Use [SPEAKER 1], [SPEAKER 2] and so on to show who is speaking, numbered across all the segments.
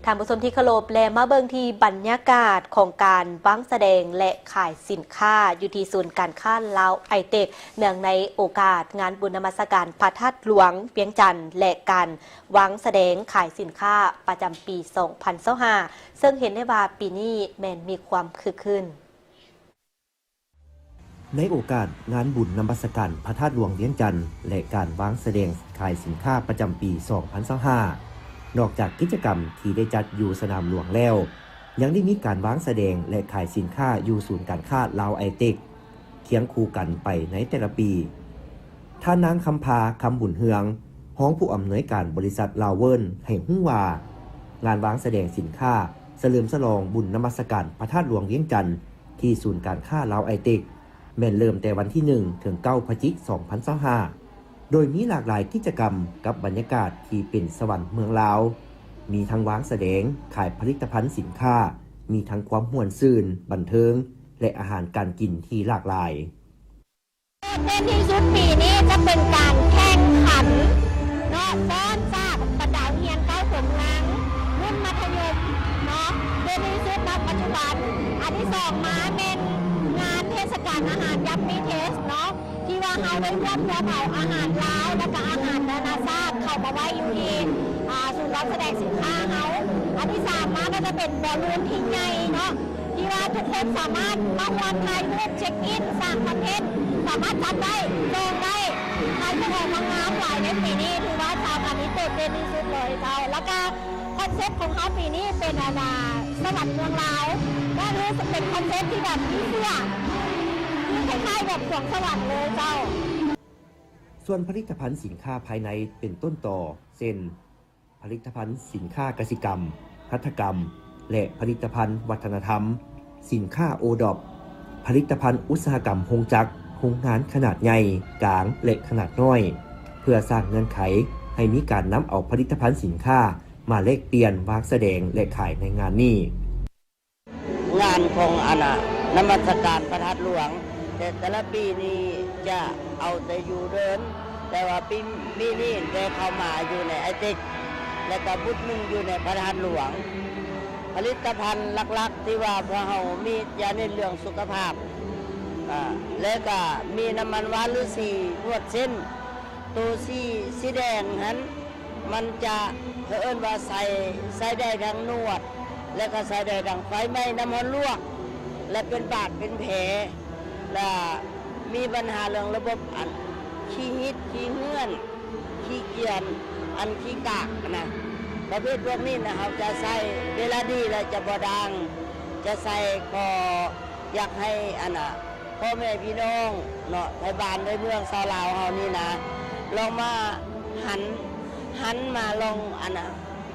[SPEAKER 1] ท่านผู้ชมที่เคารพและมาเบิ่งที่บรรยากาศของการวางแสดงและขายสินค้าอยู่ที่ศูนย์การค้าลาวไอเทคเนื่องในโอกาสงานบุญนมัสการพระธาตุหลวงเวียงจันทร์และการวางแสดงขายสินค้าประจำปี 2025 ซึ่งเห็นได้ว่าปีนี้แม่นมีความคึกคืน
[SPEAKER 2] ในโอกาสงานบุญนมัสการพระธาตุหลวงเวียงจันทร์และการวางแสดงขายสินค้าประจำปี 2025 นอกจากกิจกรรมที่ได้จัดอยู่สนามหลวงแล้วยังได้มีการวางแสดงและขายสินค้าอยู่ศูนย์การค้าลาวไอเทคเคียงคู่กันไปในแต่ละปีท่านางคำพาคำบุญเฮืองห้องผู้อำนวยการบริษัทลาวเวิร์นให้ฮู้ว่างานวางแสดงสินค้าเฉลิมฉลองบุญนมัสการพระธาตุหลวงเวียงจันทร์ที่ศูนย์การค้าลาวไอเทคแม่นเริ่มแต่วันที่ 1 ถึง 9 พฤศจิกายน 2025 โดยมีหลากหลายกิจกรรมกับบรรยากาศที่เป็นสวรรค์เมืองลาว มีทั้งวางแสดงขายผลิตภัณฑ์สินค้า มีทั้งความม่วนซื่น บันเทิง และอาหารการกินที่หลากหลาย
[SPEAKER 3] เต้นที่สุดปีนี้จะเป็นการแข่งขันเนาะฟ้อนซาบประดาวเฮียนเก้าสมหลังรุ่นมัธยมเนาะเต้นที่สุดณปัจจุบันอันที่สองมาเป็นงานเทศกาลอาหารยัมมี่เทสเนาะที่ว่าเขาได้รวบรวมเอาอาหารลาวและก็อาหารนานาชาติเข้ามาไว้อยู่ที่ศูนย์รับแสดงสินค้าเขาอันที่สามมาก็จะเป็นบอลลูนที่ใหญ่เนาะที่ว่าทุกคนสามารถมาวันถ่ายรูปเช็คอินสร้างคอนเทนต์สามารถจัดได้ลงได้ใครจะออกมางานหลายในปีนี้ถือว่าชาวอันนี้โดดเด่นที่สุดเลยเจ้าแล้วก็คอนเซ็ปต์ของเขาปีนี้เป็นสวรรค์เมืองลาวก็รู้สึกเป็นคอนเซ็ปต์ที่แบบมีเสื้อที่คล้ายๆแบบสวงสวรรค์เลยเจ้า
[SPEAKER 2] ส่วนผลิตภัณฑ์สินค้าภายในเป็นต้นต่อเช่นผลิตภัณฑ์สินค้ากสิกรรมหัตถกรรมและผลิตภัณฑ์วัฒนธรรมสินค้าโอดอปผลิตภัณฑ์อุตสาหกรรมโฮงจักรโรงงานขนาดใหญ่กลางและขนาดน้อยเพื่อสร้างเงื่อนไขให้มีการนำเอาผลิตภัณฑ์สินค้ามาแลกเปลี่ยนวางแสดงและขายในงานนี้
[SPEAKER 4] งานของนมัสการพระธาตุหลวงแต่ละปีนี้จะเอาแต่อยู่เดินแต่ว่าปีนี้ได้เข้ามาอยู่ในไอเทคและก็บุตรหนึ่งอยู่ในพระธาตุหลวงผลิตภัณฑ์หลักๆที่ว่าพวกเรามียาในเรื่องสุขภาพและก็มีน้ำมันวาลุสีนวดเส้นตัวสีแดงนั้นมันจะเอิ้นว่าใส่ได้ทั้งนวดและก็ใส่ได้ทั้งไฟไหม้น้ำมันลวกและเป็นบาดเป็นแผลและมีปัญหาเรื่องระบบขี้หิดขี้เงื่อนขี้เกียจขี้กากนะประเภทพวกนี้นะครับจะใส่เวลาดีแล้วจะบ่ดังจะใส่คออยากให้พ่อแม่พี่น้องเนาะในบ้านในเมืองชาวลาวเฮานี่นะลองมาหันมาลอง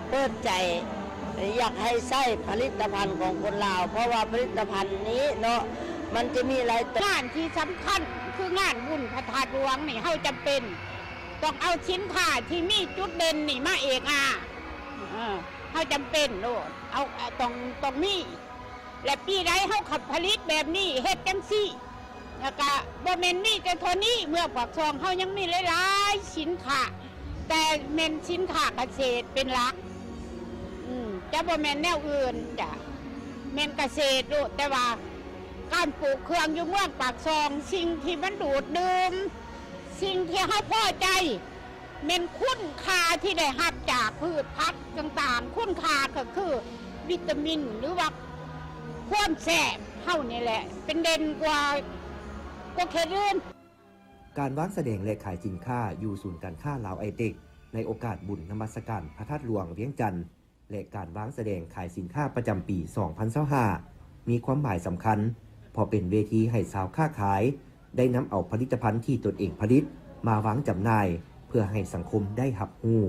[SPEAKER 4] เปิดใจอยากให้ใช้ผลิตภัณฑ์ของคนลาวเพราะว่าผลิตภัณฑ์นี้เนาะมันจะมีหลาย
[SPEAKER 3] งานที่สำคัญคืองานบุญพระธาตุหลวงนี่เฮาจำเป็นต้องเอาสินค้าที่มีจุดเด่นนี่มาเอกเฮาจำเป็นโลดเอาต้องมีและปีใดเฮาขับผลิตแบบนี้เฮ็ดจังซี่แล้วก็บ่แม่นมีแต่เท่านี้เมื่อปากซองเฮายังมีหลายๆสินค้าแต่แม่นสินค้าเกษตรเป็นหลักจะบ่แม่นแนวอื่นจ้ะแม่นเกษตรโลดแต่ว่าการปลูกเครื่องอยู่เมืองปากซองสิ่งที่มันดูดดื่มสิ่งที่เฮาพอใจแม่นคุณค่าที่ได้รับจากพืชผักต่างๆคุณค่าก็คือวิตามินหรือว่าความแซ่บเท่านี้แหละเป็นเด่นกว่าเคสอื่น
[SPEAKER 2] การวางแสดงและขายสินค้าอยู่ศูนย์การค้าลาวไอเทคในโอกาสบุญนมัสการพระธาตุหลวงเวียงจันทร์และการวางแสดงขายสินค้าประจำปี 2025 มีความหมายสำคัญพอเป็นเวทีให้ชาวค้าขายได้นำเอาผลิตภัณฑ์ที่ตนเองผลิตมาวางจำหน่ายเพื่อให้สังคมได้รับรู้